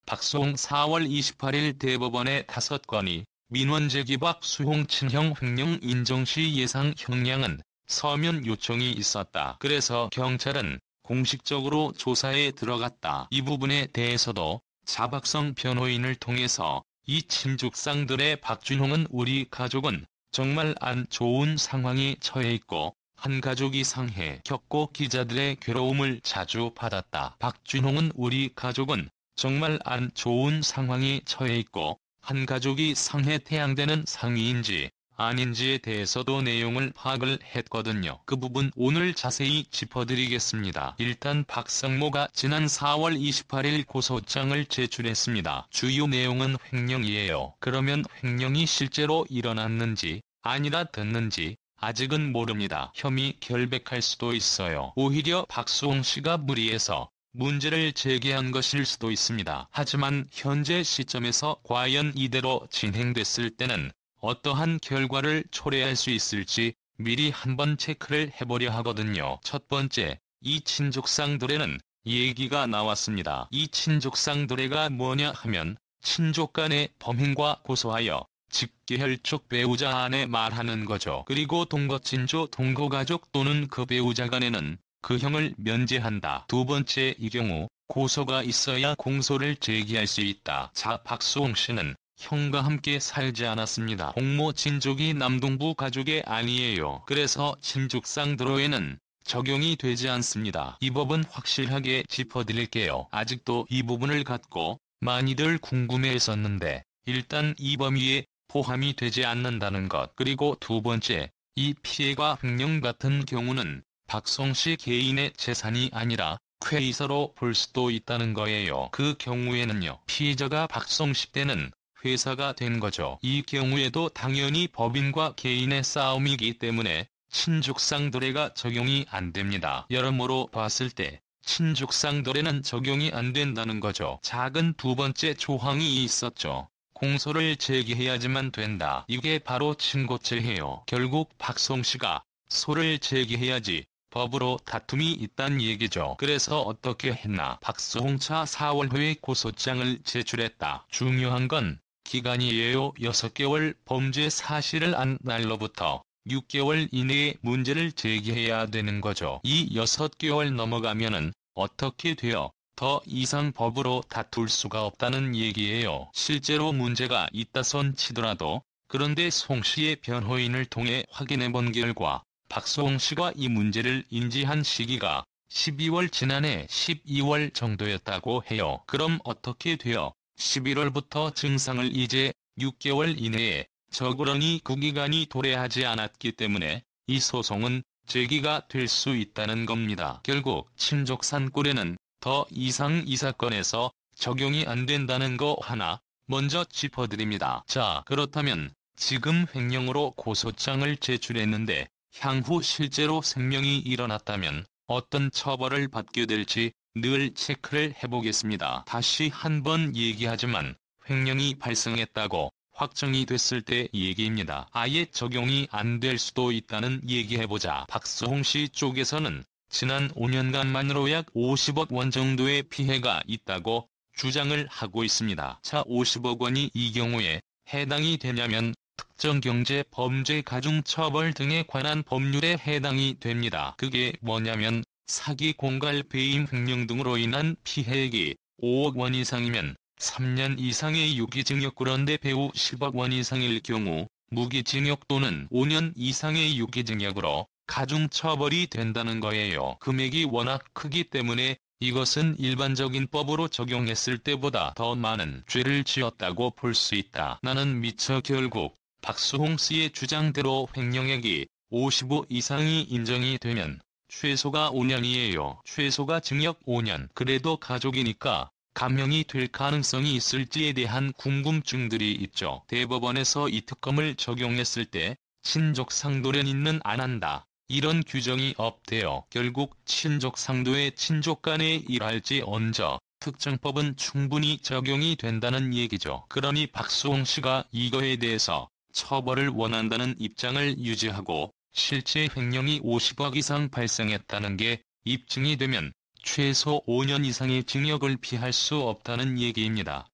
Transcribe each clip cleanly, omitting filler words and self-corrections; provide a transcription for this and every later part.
박수홍 4월 28일 대법원의 5건이 민원 제기 박수홍 친형 횡령 인정 시 예상 형량은 서면 요청이 있었다. 그래서 경찰은 공식적으로 조사에 들어갔다. 이 부분에 대해서도 자박성 변호인을 통해서 이 친족상들의 박준홍은 우리 가족은 정말 안 좋은 상황에 처해 있고 한 가족이 상해 겪고 기자들의 괴로움을 자주 받았다. 박준홍은 우리 가족은 정말 안 좋은 상황에 처해 있고 한 가족이 상해 태양되는 상위인지 아닌지에 대해서도 내용을 파악을 했거든요. 그 부분 오늘 자세히 짚어드리겠습니다. 일단 박상모가 지난 4월 28일 고소장을 제출했습니다. 주요 내용은 횡령이에요. 그러면 횡령이 실제로 일어났는지 아니라 됐는지 아직은 모릅니다. 혐의 결백할 수도 있어요. 오히려 박수홍 씨가 무리해서 문제를 제기한 것일 수도 있습니다. 하지만 현재 시점에서 과연 이대로 진행됐을 때는 어떠한 결과를 초래할 수 있을지 미리 한번 체크를 해보려 하거든요. 첫 번째, 이 친족상도례는 얘기가 나왔습니다. 이 친족상도례가 뭐냐 하면 친족 간의 범행과 고소하여 직계혈족 배우자 안에 말하는 거죠. 그리고 동거친족 동거가족 또는 그 배우자 간에는 그 형을 면제한다. 두 번째, 이 경우 고소가 있어야 공소를 제기할 수 있다. 자, 박수홍 씨는 형과 함께 살지 않았습니다. 공모 친족이 남동부 가족이 아니에요. 그래서 친족상도례에는 적용이 되지 않습니다. 이 법은 확실하게 짚어드릴게요. 아직도 이 부분을 갖고 많이들 궁금해했었는데 일단 이 범위에 포함이 되지 않는다는 것. 그리고 두 번째, 이 피해가 횡령 같은 경우는 박수홍 씨 개인의 재산이 아니라 쾌의사로 볼 수도 있다는 거예요. 그 경우에는요, 피해자가 박수홍 씨 때는 회사가 된 거죠. 이 경우에도 당연히 법인과 개인의 싸움이기 때문에 친족상도례가 적용이 안 됩니다. 여러모로 봤을 때 친족상도례는 적용이 안 된다는 거죠. 작은 두 번째 조항이 있었죠. 공소를 제기해야지만 된다. 이게 바로 친고죄예요. 결국 박수홍 씨가 소를 제기해야지 법으로 다툼이 있단 얘기죠. 그래서 어떻게 했나? 박수홍 차 4월호에 고소장을 제출했다. 중요한 건 기간이에요. 6개월 범죄 사실을 안 날로부터 6개월 이내에 문제를 제기해야 되는 거죠. 이 6개월 넘어가면은 어떻게 돼요? 더 이상 법으로 다툴 수가 없다는 얘기예요. 실제로 문제가 있다 손 치더라도 그런데 송 씨의 변호인을 통해 확인해 본 결과 박수홍 씨가 이 문제를 인지한 시기가 12월 지난해 12월 정도였다고 해요. 그럼 어떻게 돼요? 11월부터 증상을 이제 6개월 이내에 적으려니 그 기간이 도래하지 않았기 때문에 이 소송은 제기가 될 수 있다는 겁니다. 결국 친족 산골에는 더 이상 이 사건에서 적용이 안 된다는 거 하나 먼저 짚어드립니다. 자, 그렇다면 지금 횡령으로 고소장을 제출했는데 향후 실제로 생명이 일어났다면 어떤 처벌을 받게 될지 늘 체크를 해보겠습니다. 다시 한번 얘기하지만 횡령이 발생했다고 확정이 됐을 때 얘기입니다. 아예 적용이 안 될 수도 있다는 얘기해보자. 박수홍 씨 쪽에서는 지난 5년간만으로 약 50억 원 정도의 피해가 있다고 주장을 하고 있습니다. 자, 50억 원이 이 경우에 해당이 되냐면 특정경제범죄 가중처벌 등에 관한 법률에 해당이 됩니다. 그게 뭐냐면 사기, 공갈, 배임, 횡령 등으로 인한 피해액이 5억 원 이상이면 3년 이상의 유기징역. 그런데 배우 10억 원 이상일 경우 무기징역 또는 5년 이상의 유기징역으로 가중처벌이 된다는 거예요. 금액이 워낙 크기 때문에 이것은 일반적인 법으로 적용했을 때보다 더 많은 죄를 지었다고 볼 수 있다. 나는 미처 결국 박수홍 씨의 주장대로 횡령액이 55 이상이 인정이 되면 최소가 5년이에요. 최소가 징역 5년. 그래도 가족이니까 감형이 될 가능성이 있을지에 대한 궁금증들이 있죠. 대법원에서 이 특검을 적용했을 때 친족상도례는 안 한다. 이런 규정이 없대요. 결국 친족상도에 친족 간에 일할지 언저 특정법은 충분히 적용이 된다는 얘기죠. 그러니 박수홍 씨가 이거에 대해서 처벌을 원한다는 입장을 유지하고 실제 횡령이 50억 이상 발생했다는 게 입증이 되면 최소 5년 이상의 징역을 피할 수 없다는 얘기입니다.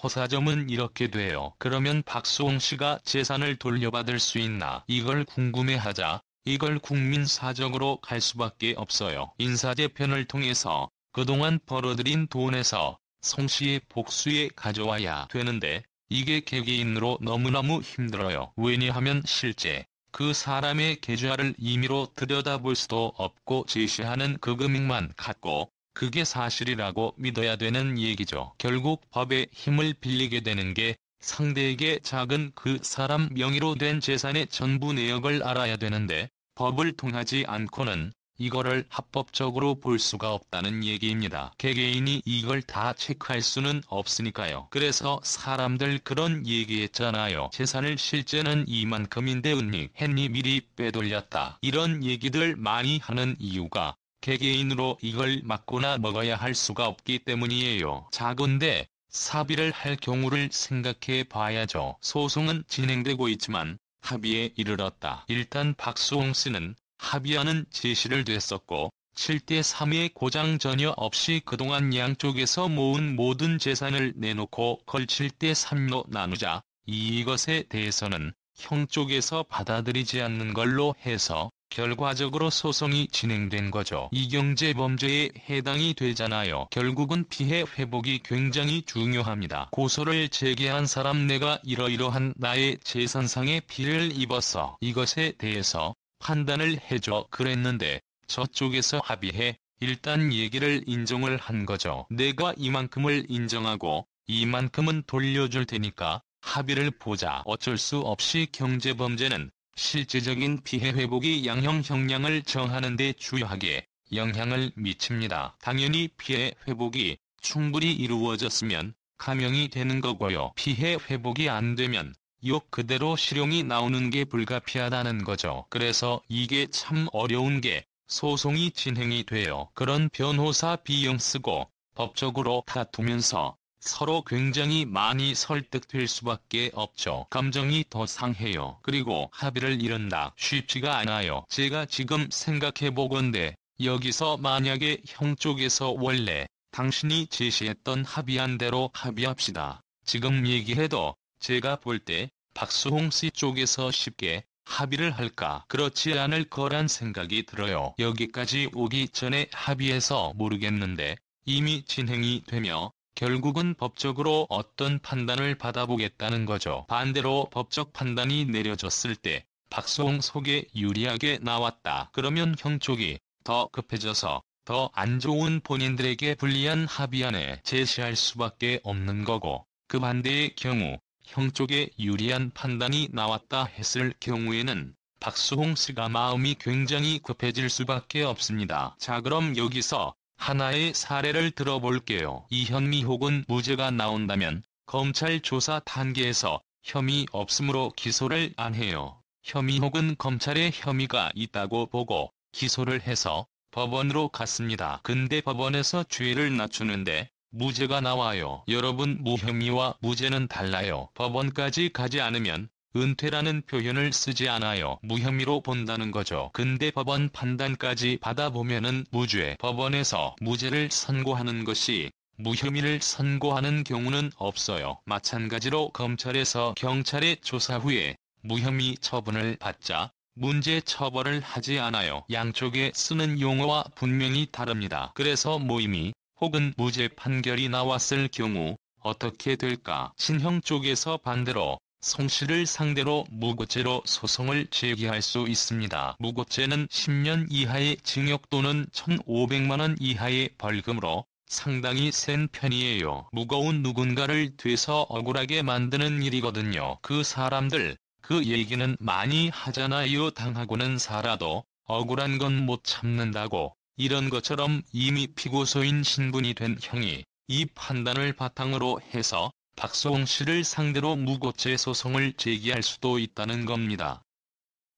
허사점은 이렇게 돼요. 그러면 박수홍 씨가 재산을 돌려받을 수 있나? 이걸 궁금해하자 이걸 국민사적으로 갈 수밖에 없어요. 인사재편을 통해서 그동안 벌어들인 돈에서 송 씨의 복수에 가져와야 되는데 이게 개개인으로 너무너무 힘들어요. 왜냐하면 실제 그 사람의 계좌를 임의로 들여다볼 수도 없고 제시하는 그 금액만 갖고 그게 사실이라고 믿어야 되는 얘기죠. 결국 법의 힘을 빌리게 되는 게 상대에게 작은 그 사람 명의로 된 재산의 전부 내역을 알아야 되는데 법을 통하지 않고는 이거를 합법적으로 볼 수가 없다는 얘기입니다. 개개인이 이걸 다 체크할 수는 없으니까요. 그래서 사람들 그런 얘기했잖아요. 재산을 실제는 이만큼인데 은닉했니 미리 빼돌렸다. 이런 얘기들 많이 하는 이유가 개개인으로 이걸 막거나 먹어야 할 수가 없기 때문이에요. 작은데 사비를 할 경우를 생각해 봐야죠. 소송은 진행되고 있지만 합의에 이르렀다. 일단 박수홍 씨는 합의안은 제시를 됐었고 7대3의 고장 전혀 없이 그동안 양쪽에서 모은 모든 재산을 내놓고 걸 7대3로 나누자 이것에 대해서는 형 쪽에서 받아들이지 않는 걸로 해서 결과적으로 소송이 진행된 거죠. 이경제범죄에 해당이 되잖아요. 결국은 피해 회복이 굉장히 중요합니다. 고소를 제기한 사람 내가 이러이러한 나의 재산상의 피해를 입었어. 이것에 대해서 판단을 해줘 그랬는데 저쪽에서 합의해 일단 얘기를 인정을 한 거죠. 내가 이만큼을 인정하고 이만큼은 돌려줄 테니까 합의를 보자. 어쩔 수 없이 경제범죄는 실제적인 피해 회복이 양형 형량을 정하는 데 주요하게 영향을 미칩니다. 당연히 피해 회복이 충분히 이루어졌으면 감형이 되는 거고요. 피해 회복이 안 되면 욕 그대로 실형이 나오는 게 불가피하다는 거죠. 그래서 이게 참 어려운 게 소송이 진행이 돼요. 그런 변호사 비용 쓰고 법적으로 다투면서 서로 굉장히 많이 설득될 수밖에 없죠. 감정이 더 상해요. 그리고 합의를 이룬다 쉽지가 않아요. 제가 지금 생각해보건대 여기서 만약에 형 쪽에서 원래 당신이 제시했던 합의안대로 합의합시다. 지금 얘기해도 제가 볼 때 박수홍 씨 쪽에서 쉽게 합의를 할까? 그렇지 않을 거란 생각이 들어요. 여기까지 오기 전에 합의해서 모르겠는데 이미 진행이 되며 결국은 법적으로 어떤 판단을 받아보겠다는 거죠. 반대로 법적 판단이 내려졌을 때 박수홍 속에 유리하게 나왔다. 그러면 형 쪽이 더 급해져서 더 안 좋은 본인들에게 불리한 합의안에 제시할 수밖에 없는 거고 그 반대의 경우 형 쪽에 유리한 판단이 나왔다 했을 경우에는 박수홍 씨가 마음이 굉장히 급해질 수밖에 없습니다. 자 그럼 여기서 하나의 사례를 들어볼게요. 이현미 혹은 무죄가 나온다면 검찰 조사 단계에서 혐의 없음으로 기소를 안 해요. 혐의 혹은 검찰에 혐의가 있다고 보고 기소를 해서 법원으로 갔습니다. 근데 법원에서 죄를 낮추는데 무죄가 나와요. 여러분 무혐의와 무죄는 달라요. 법원까지 가지 않으면 은퇴라는 표현을 쓰지 않아요. 무혐의로 본다는 거죠. 근데 법원 판단까지 받아보면은 무죄. 법원에서 무죄를 선고하는 것이 무혐의를 선고하는 경우는 없어요. 마찬가지로 검찰에서 경찰의 조사 후에 무혐의 처분을 받자 문제 처벌을 하지 않아요. 양쪽에 쓰는 용어와 분명히 다릅니다. 그래서 무혐의 혹은 무죄 판결이 나왔을 경우 어떻게 될까? 친형 쪽에서 반대로 송 씨를 상대로 무고죄로 소송을 제기할 수 있습니다. 무고죄는 10년 이하의 징역 또는 1,500만 원 이하의 벌금으로 상당히 센 편이에요. 무거운 누군가를 돼서 억울하게 만드는 일이거든요. 그 사람들 그 얘기는 많이 하잖아요. 당하고는 살아도 억울한 건 못 참는다고. 이런 것처럼 이미 피고소인 신분이 된 형이 이 판단을 바탕으로 해서 박수홍 씨를 상대로 무고죄 소송을 제기할 수도 있다는 겁니다.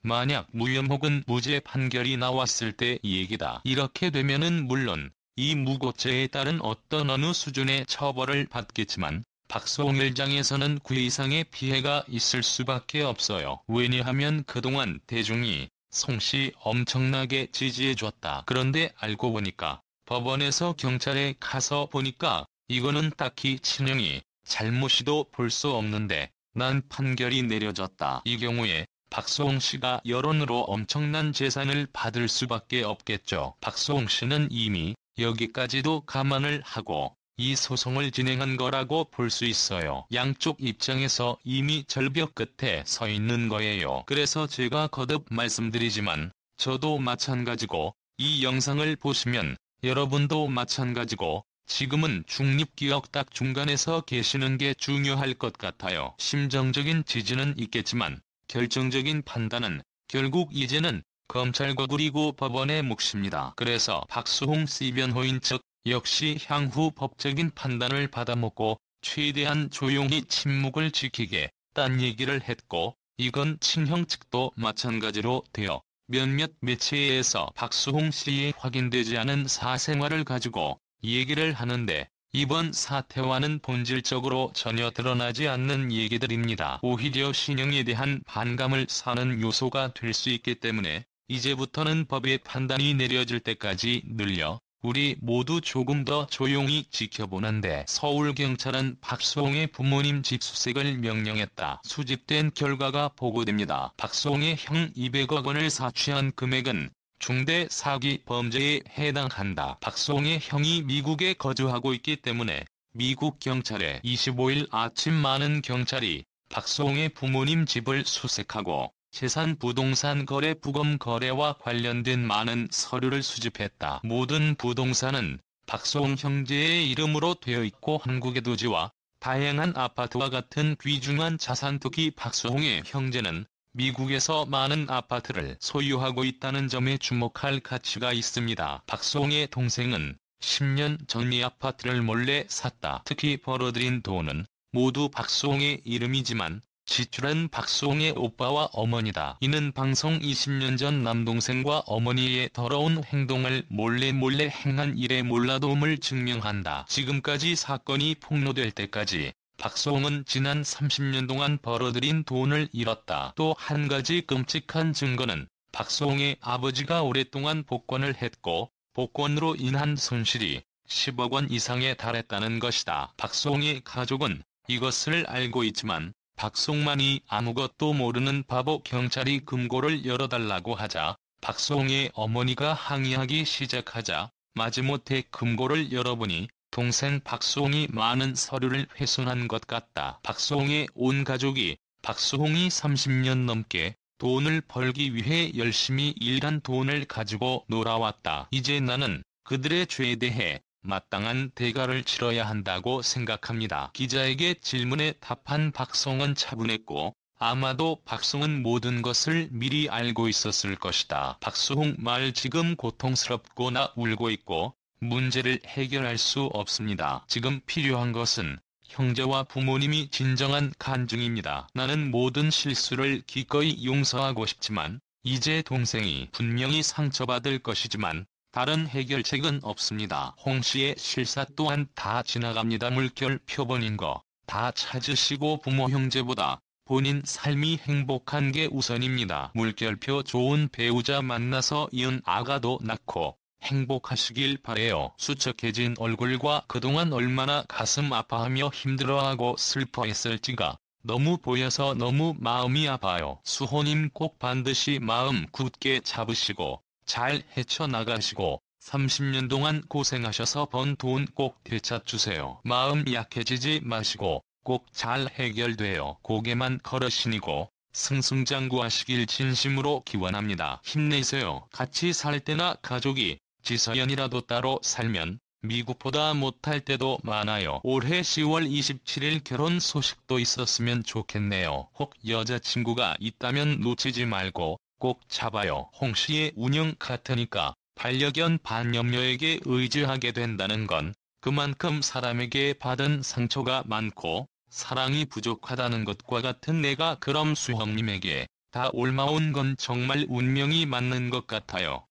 만약 무혐 혹은 무죄 판결이 나왔을 때 얘기다. 이렇게 되면은 물론 이 무고죄에 따른 어떤 어느 수준의 처벌을 받겠지만 박수홍 일장에서는 그 이상의 피해가 있을 수밖에 없어요. 왜냐하면 그동안 대중이 송 씨 엄청나게 지지해줬다. 그런데 알고 보니까 법원에서 경찰에 가서 보니까 이거는 딱히 친형이 잘못이도 볼 수 없는데 난 판결이 내려졌다. 이 경우에 박수홍 씨가 여론으로 엄청난 재산을 받을 수밖에 없겠죠. 박수홍 씨는 이미 여기까지도 감안을 하고 이 소송을 진행한 거라고 볼 수 있어요. 양쪽 입장에서 이미 절벽 끝에 서 있는 거예요. 그래서 제가 거듭 말씀드리지만 저도 마찬가지고 이 영상을 보시면 여러분도 마찬가지고 지금은 중립기역 딱 중간에서 계시는 게 중요할 것 같아요. 심정적인 지지는 있겠지만 결정적인 판단은 결국 이제는 검찰과 그리고 법원의 몫입니다. 그래서 박수홍 씨 변호인 측 역시 향후 법적인 판단을 받아먹고 최대한 조용히 침묵을 지키게 딴 얘기를 했고, 이건 친형 측도 마찬가지로 되어 몇몇 매체에서 박수홍 씨의 확인되지 않은 사생활을 가지고 얘기를 하는데 이번 사태와는 본질적으로 전혀 드러나지 않는 얘기들입니다. 오히려 신형에 대한 반감을 사는 요소가 될 수 있기 때문에 이제부터는 법의 판단이 내려질 때까지 늘려 우리 모두 조금 더 조용히 지켜보는데, 서울경찰은 박수홍의 부모님 집 수색을 명령했다. 수집된 결과가 보고됩니다. 박수홍의 형 200억 원을 사취한 금액은 중대 사기 범죄에 해당한다. 박수홍의 형이 미국에 거주하고 있기 때문에 미국 경찰에 25일 아침 많은 경찰이 박수홍의 부모님 집을 수색하고 재산 부동산 거래 부검 거래와 관련된 많은 서류를 수집했다. 모든 부동산은 박수홍 형제의 이름으로 되어 있고 한국의 토지와 다양한 아파트와 같은 귀중한 자산, 특히 박수홍의 형제는 미국에서 많은 아파트를 소유하고 있다는 점에 주목할 가치가 있습니다. 박수홍의 동생은 10년 전 이 아파트를 몰래 샀다. 특히 벌어들인 돈은 모두 박수홍의 이름이지만 지출한 박수홍의 오빠와 어머니다. 이는 방송 20년 전 남동생과 어머니의 더러운 행동을 몰래 행한 일의 몰라도움을 증명한다. 지금까지 사건이 폭로될 때까지 박수홍은 지난 30년 동안 벌어들인 돈을 잃었다. 또 한 가지 끔찍한 증거는 박수홍의 아버지가 오랫동안 복권을 했고 복권으로 인한 손실이 10억 원 이상에 달했다는 것이다. 박수홍의 가족은 이것을 알고 있지만 박수홍만이 아무것도 모르는 바보 경찰이 금고를 열어달라고 하자 박수홍의 어머니가 항의하기 시작하자 마지못해 금고를 열어보니 동생 박수홍이 많은 서류를 훼손한 것 같다. 박수홍의 온 가족이 박수홍이 30년 넘게 돈을 벌기 위해 열심히 일한 돈을 가지고 놀아왔다. 이제 나는 그들의 죄에 대해 마땅한 대가를 치러야 한다고 생각합니다. 기자에게 질문에 답한 박수홍은 차분했고 아마도 박수홍은 모든 것을 미리 알고 있었을 것이다. 박수홍 말 지금 고통스럽거나 울고 있고 문제를 해결할 수 없습니다. 지금 필요한 것은 형제와 부모님이 진정한 간증입니다. 나는 모든 실수를 기꺼이 용서하고 싶지만 이제 동생이 분명히 상처받을 것이지만 다른 해결책은 없습니다. 홍 씨의 실사 또한 다 지나갑니다. 물결 표본인 거 다 찾으시고 부모 형제보다 본인 삶이 행복한 게 우선입니다. 물결표 좋은 배우자 만나서 이은 아가도 낳고 행복하시길 바래요. 수척해진 얼굴과 그동안 얼마나 가슴 아파하며 힘들어하고 슬퍼했을지가 너무 보여서 너무 마음이 아파요. 수호님 꼭 반드시 마음 굳게 잡으시고 잘 헤쳐나가시고 30년 동안 고생하셔서 번 돈 꼭 되찾주세요. 마음 약해지지 마시고 꼭 잘 해결돼요. 고개만 걸으시니고 승승장구하시길 진심으로 기원합니다. 힘내세요. 같이 살 때나 가족이 지서연이라도 따로 살면 미국보다 못할 때도 많아요. 올해 10월 27일 결혼 소식도 있었으면 좋겠네요. 혹 여자친구가 있다면 놓치지 말고 꼭 잡아요. 홍 씨의 운영 같으니까 반려견 반염녀에게 의지하게 된다는 건 그만큼 사람에게 받은 상처가 많고 사랑이 부족하다는 것과 같은 내가 그럼 수형님에게 다 옮아온 건 정말 운명이 맞는 것 같아요.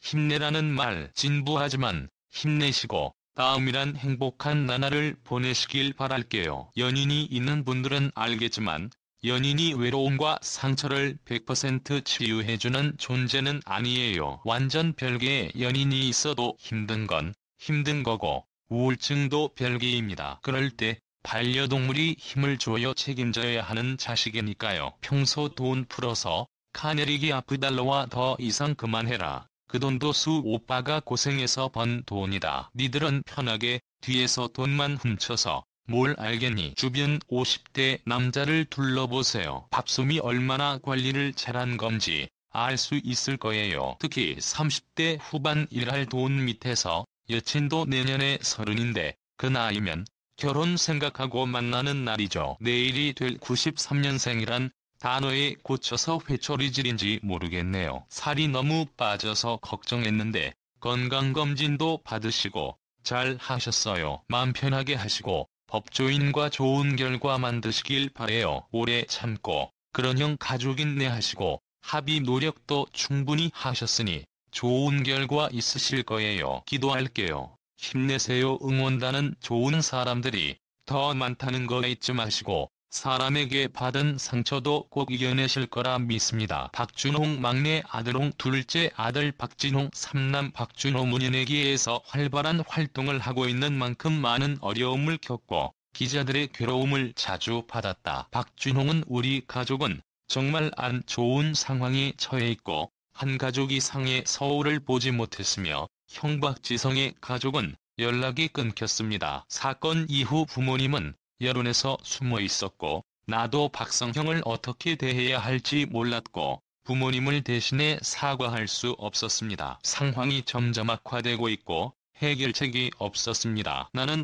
힘내라는 말 진부하지만 힘내시고 다음이란 행복한 나날을 보내시길 바랄게요. 연인이 있는 분들은 알겠지만 연인이 외로움과 상처를 100% 치유해주는 존재는 아니에요. 완전 별개의 연인이 있어도 힘든 건 힘든 거고 우울증도 별개입니다. 그럴 때 반려동물이 힘을 줘야 책임져야 하는 자식이니까요. 평소 돈 풀어서 카네리기 아프달러와 더 이상 그만해라. 그 돈도 수 오빠가 고생해서 번 돈이다. 니들은 편하게 뒤에서 돈만 훔쳐서 뭘 알겠니? 주변 50대 남자를 둘러보세요. 밥솜이 얼마나 관리를 잘한 건지 알 수 있을 거예요. 특히 30대 후반 일할 돈 밑에서 여친도 내년에 30인데 그 나이면 결혼 생각하고 만나는 날이죠. 내일이 될 93년생이란 단어에 꽂혀서 회초리질인지 모르겠네요. 살이 너무 빠져서 걱정했는데 건강검진도 받으시고 잘 하셨어요. 마음 편하게 하시고 법조인과 좋은 결과 만드시길 바래요. 오래 참고 그런형 가족인내 하시고 합의 노력도 충분히 하셨으니 좋은 결과 있으실 거예요. 기도할게요. 힘내세요. 응원단은 좋은 사람들이 더 많다는 거 잊지 마시고 사람에게 받은 상처도 꼭 이겨내실 거라 믿습니다. 박준홍 막내 아들홍 둘째 아들 박진홍 삼남 박준호 문연예계에서 활발한 활동을 하고 있는 만큼 많은 어려움을 겪고 기자들의 괴로움을 자주 받았다. 박준홍은 우리 가족은 정말 안 좋은 상황에 처해 있고 한 가족 이상의 서울을 보지 못했으며 형 박지성의 가족은 연락이 끊겼습니다. 사건 이후 부모님은 여론에서 숨어 있었고 나도 박성형을 어떻게 대해야 할지 몰랐고 부모님을 대신해 사과할 수 없었습니다. 상황이 점점 악화되고 있고 해결책이 없었습니다. 나는